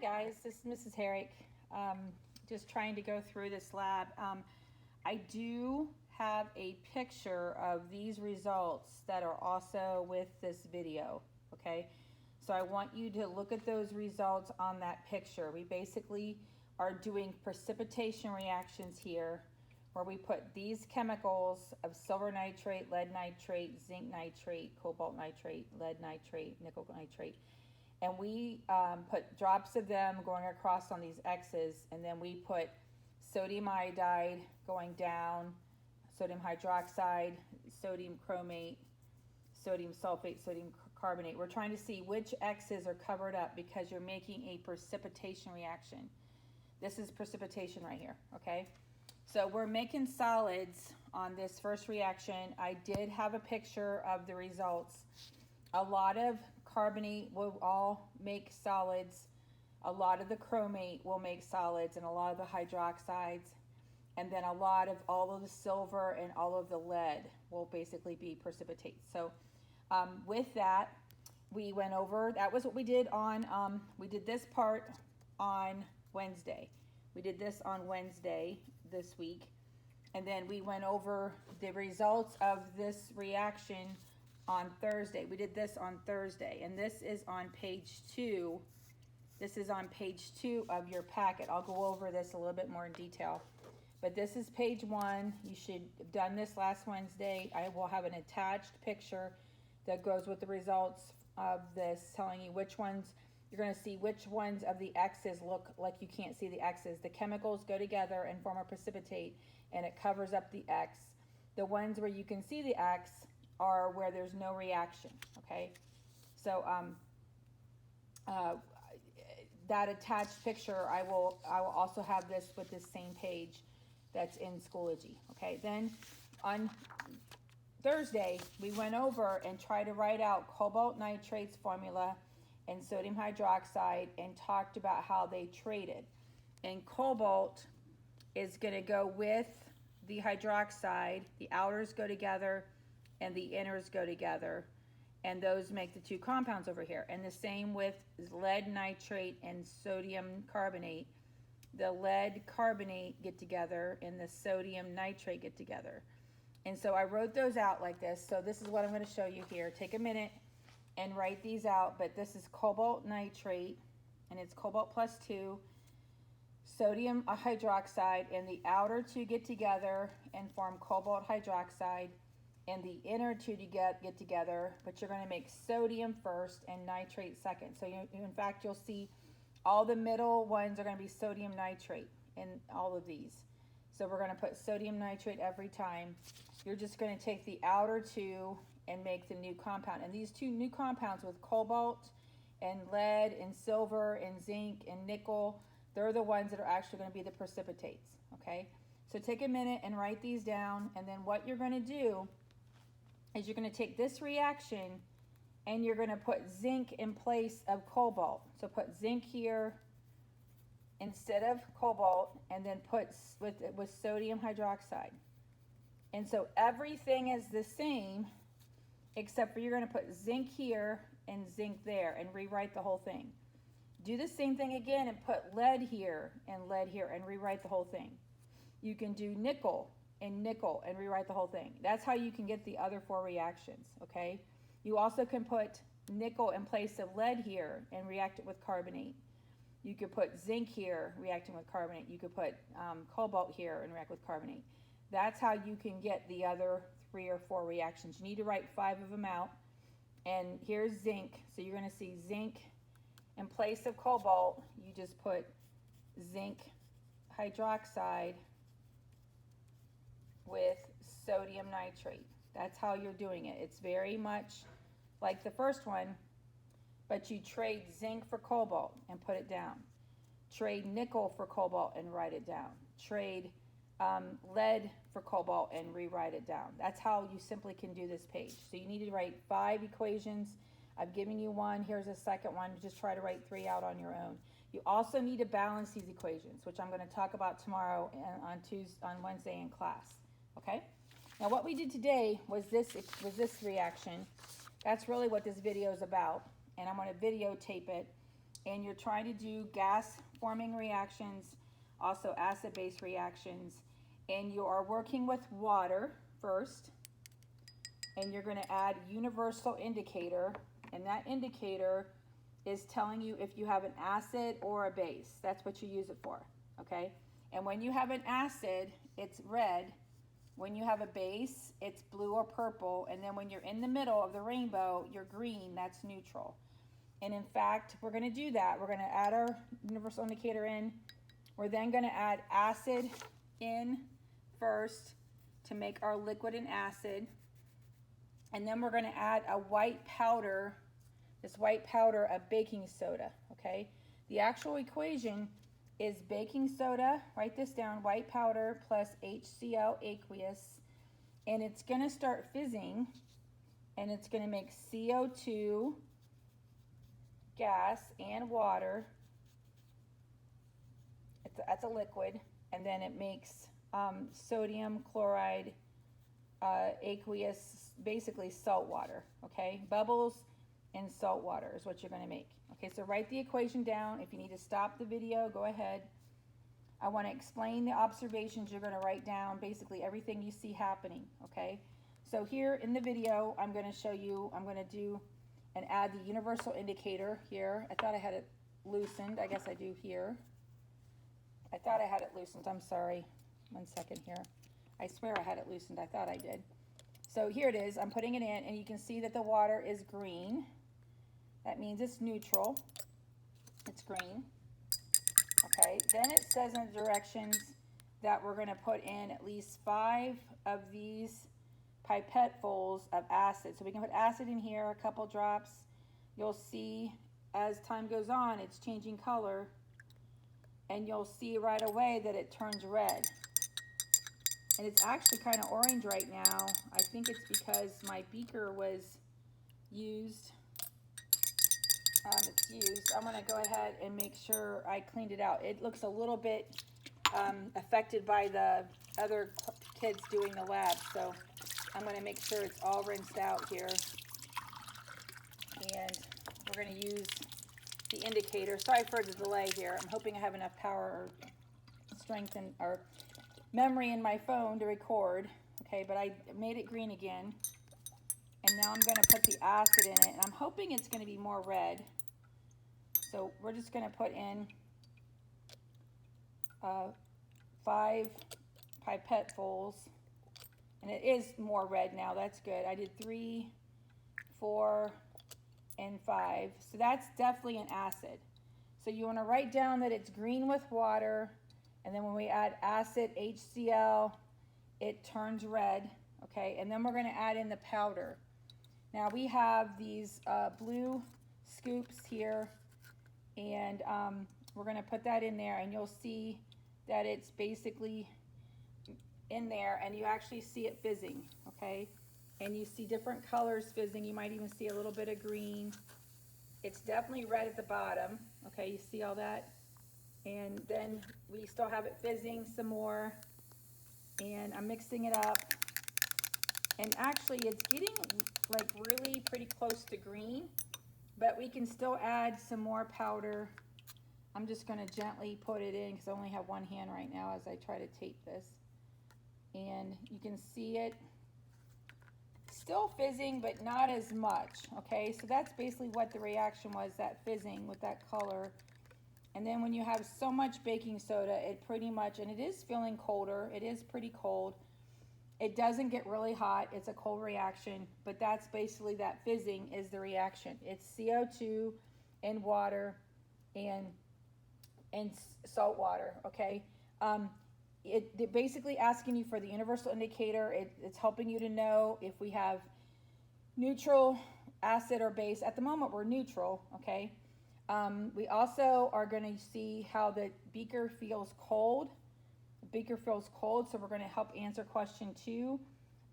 guys, this is Mrs. Herrick. Just trying to go through this lab. I do have a picture of these results that are also with this video, okay? So I want you to look at those results on that picture. We basically are doing precipitation reactions here where we put these chemicals of silver nitrate, lead nitrate, zinc nitrate, cobalt nitrate, lead nitrate, nickel nitrate, and we put drops of them going across on these X's, and then we put sodium iodide going down, sodium hydroxide, sodium chromate, sodium sulfate, sodium carbonate. We're trying to see which X's are covered up because you're making a precipitation reaction. This is precipitation right here, okay? So we're making solids on this first reaction. I did have a picture of the results. A lot of carbonate will all make solids. A lot of the chromate will make solids, and a lot of the hydroxides. And then a lot of all of the silver and all of the lead will basically be precipitate. So with that, we went over, that was what we did on, we did this part on Wednesday. We did this on Wednesday this week. And then we went over the results of this reaction on Thursday. We did this on Thursday, and this is on page 2. This is on page 2 of your packet. I'll go over this a little bit more in detail. But this is page 1. You should have done this last Wednesday. I will have an attached picture that goes with the results of this, telling you which ones, you're going to see which ones of the X's look like you can't see the X's. The chemicals go together and form a precipitate, and it covers up the X. The ones where you can see the X are where there's no reaction, okay? So that attached picture, I will also have this with this same page that's in Schoology, okay? Then on Thursday, we went over and tried to write out cobalt nitrate's formula and sodium hydroxide and talked about how they traded. And cobalt is going to go with the hydroxide, the outers go together, and the inners go together, and those make the two compounds over here. And the same with lead nitrate and sodium carbonate. The lead carbonate get together and the sodium nitrate get together. And so I wrote those out like this. So this is what I'm going to show you here. Take a minute and write these out. But this is cobalt nitrate, and it's cobalt plus 2, sodium hydroxide, and the outer two get together and form cobalt hydroxide, and the inner two to get together, but you're going to make sodium first and nitrate second. So in fact, you'll see all the middle ones are going to be sodium nitrate in all of these. So we're going to put sodium nitrate every time. You're just going to take the outer two and make the new compound. And these two new compounds with cobalt and lead and silver and zinc and nickel, they're the ones that are actually going to be the precipitates, okay? So take a minute and write these down, and then what you're going to do is you're going to take this reaction and you're going to put zinc in place of cobalt. So put zinc here instead of cobalt, and then put with sodium hydroxide. And so everything is the same except for you're going to put zinc here and zinc there and rewrite the whole thing. Do the same thing again and put lead here and rewrite the whole thing. You can do nickel and rewrite the whole thing. That's how you can get the other 4 reactions, okay? You also can put nickel in place of lead here and react it with carbonate. You could put zinc here reacting with carbonate. You could put cobalt here and react with carbonate. That's how you can get the other 3 or 4 reactions. You need to write 5 of them out. And here's zinc. So you're going to see zinc in place of cobalt. You just put zinc hydroxide with sodium nitrate. That's how you're doing it. It's very much like the first one, but you trade zinc for cobalt and put it down. Trade nickel for cobalt and write it down. Trade lead for cobalt and rewrite it down. That's how you simply can do this page. So you need to write 5 equations. I've given you one. Here's a second one. Just try to write 3 out on your own. You also need to balance these equations, which I'm going to talk about tomorrow and on Wednesday in class. Okay? Now what we did today was this reaction. That's really what this video is about, and I'm going to videotape it and you're trying to do gas forming reactions, also acid-base reactions, and you are working with water first, and you're going to add universal indicator, and that indicator is telling you if you have an acid or a base. That's what you use it for, okay? And when you have an acid, it's red. When you have a base, it's blue or purple. And then when you're in the middle of the rainbow, you're green, that's neutral. And in fact, we're going to do that. We're going to add our universal indicator in. We're then going to add acid in first to make our liquid and acid. And then we're going to add a white powder, this white powder of baking soda, okay? The actual equation is baking soda, write this down, white powder plus HCl aqueous, and it's going to start fizzing, and it's going to make CO2 gas and water. That's a liquid, and then it makes sodium chloride aqueous, basically salt water, okay? Bubbles and salt water is what you're going to make. Okay, so write the equation down. If you need to stop the video, go ahead. I want to explain the observations you're going to write down, basically everything you see happening, okay? So here in the video, I'm going to show you, I'm going to do and add the universal indicator here. I thought I had it loosened. I guess I do here. I thought I had it loosened. I'm sorry. 1 second here. I swear I had it loosened. I thought I did. So here it is. I'm putting it in, and you can see that the water is green. That means it's neutral. It's green. Okay, then it says in the directions that we're going to put in at least 5 of these pipettefuls of acid. So we can put acid in here, a couple drops. You'll see as time goes on, it's changing color, and you'll see right away that it turns red. And it's actually kind of orange right now. I think it's because my beaker was used. I'm going to go ahead and make sure I cleaned it out. It looks a little bit affected by the other kids doing the lab, so I'm going to make sure it's all rinsed out here. And we're going to use the indicator. Sorry for the delay here. I'm hoping I have enough power or strength or memory in my phone to record. Okay, but I made it green again. And now I'm going to put the acid in it, and I'm hoping it's going to be more red. So we're just going to put in 5 pipettefuls, and it is more red now. That's good. I did 3, 4, and 5. So that's definitely an acid. So you want to write down that it's green with water, and then when we add acid, HCl, it turns red. Okay, and then we're going to add in the powder. Now we have these blue scoops here, and we're going to put that in there, and you'll see that it's basically in there, and you actually see it fizzing, okay? And you see different colors fizzing. You might even see a little bit of green. It's definitely red at the bottom, okay? You see all that? And then we still have it fizzing some more, and I'm mixing it up. And actually it's getting like really pretty close to green, but we can still add some more powder. I'm just going to gently put it in because I only have one hand right now as I try to tape this. And you can see it still fizzing, but not as much. Okay, so that's basically what the reaction was, that fizzing with that color. And then when you have so much baking soda, it pretty much, and it is feeling colder, it is pretty cold. It doesn't get really hot. It's a cold reaction, but that's basically that fizzing is the reaction. It's CO2 and water and salt water, okay? They're basically asking you for the universal indicator. It's helping you to know if we have neutral, acid, or base. At the moment, we're neutral, okay? We also are going to see how the beaker feels cold. Beaker feels cold, so we're going to help answer question 2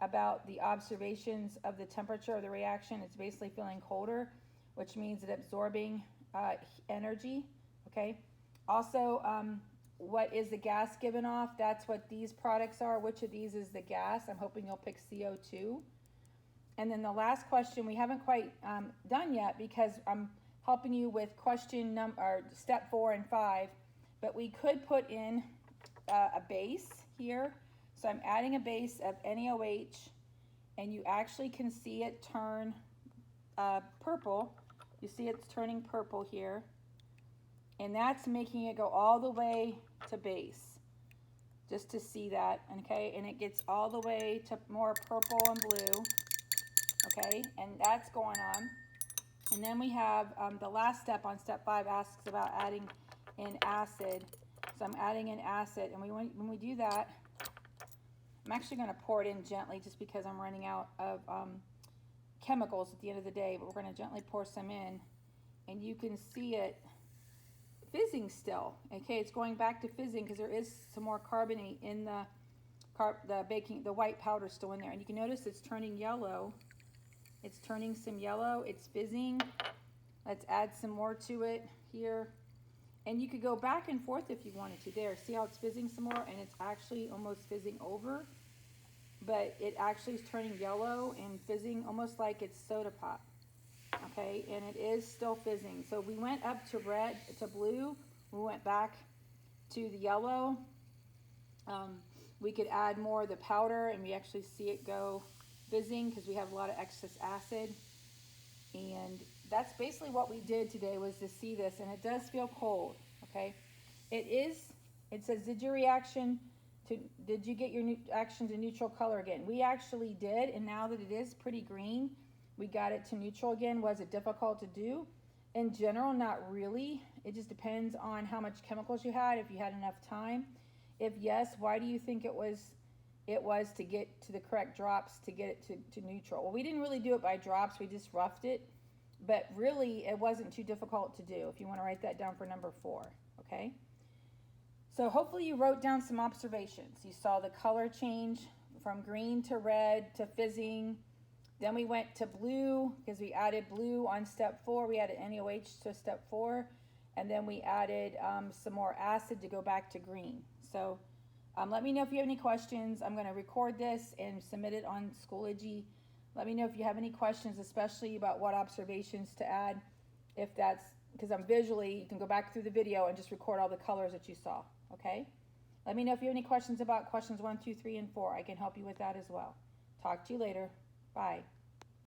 about the observations of the temperature of the reaction. It's basically feeling colder, which means it's absorbing energy, okay? Also, what is the gas given off? That's what these products are. Which of these is the gas? I'm hoping you'll pick CO2. And then the last question we haven't quite done yet because I'm helping you with question or step 4 and 5, but we could put in a base here. So I'm adding a base of NaOH, and you actually can see it turn purple. You see it's turning purple here, and that's making it go all the way to base, just to see that, okay? And it gets all the way to more purple and blue, okay? And that's going on. And then we have the last step on step 5 asks about adding in acid. So I'm adding in acid, and when we do that, I'm actually going to pour it in gently just because I'm running out of chemicals at the end of the day, but we're going to gently pour some in, and you can see it fizzing still. Okay, it's going back to fizzing because there is some more carbonate in the white powder still in there, and you can notice it's turning yellow. It's turning some yellow. It's fizzing. Let's add some more to it here, and you could go back and forth if you wanted to. There, see how it's fizzing some more, and it's actually almost fizzing over, but it actually is turning yellow and fizzing almost like it's soda pop. Okay, and it is still fizzing. So we went up to red, to blue, we went back to the yellow. We could add more of the powder, and we actually see it go fizzing because we have a lot of excess acid. And that's basically what we did today, was to see this, and it does feel cold, okay? It says, did you get your action to neutral color again? We actually did, and now that it is pretty green, we got it to neutral again. Was it difficult to do? In general, not really. It just depends on how much chemicals you had, if you had enough time. If yes, why do you think it was to get to the correct drops to get it to neutral? Well, we didn't really do it by drops, we just roughed it, but really it wasn't too difficult to do, if you want to write that down for number 4, okay? So hopefully you wrote down some observations. You saw the color change from green to red to fizzing. Then we went to blue because we added blue on step 4. We added NaOH to step 4. And then we added some more acid to go back to green. So let me know if you have any questions. I'm going to record this and submit it on Schoology. Let me know if you have any questions, especially about what observations to add. If that's, because I'm visually, you can go back through the video and just record all the colors that you saw, okay? Let me know if you have any questions about questions 1, 2, 3, and 4. I can help you with that as well. Talk to you later. Bye.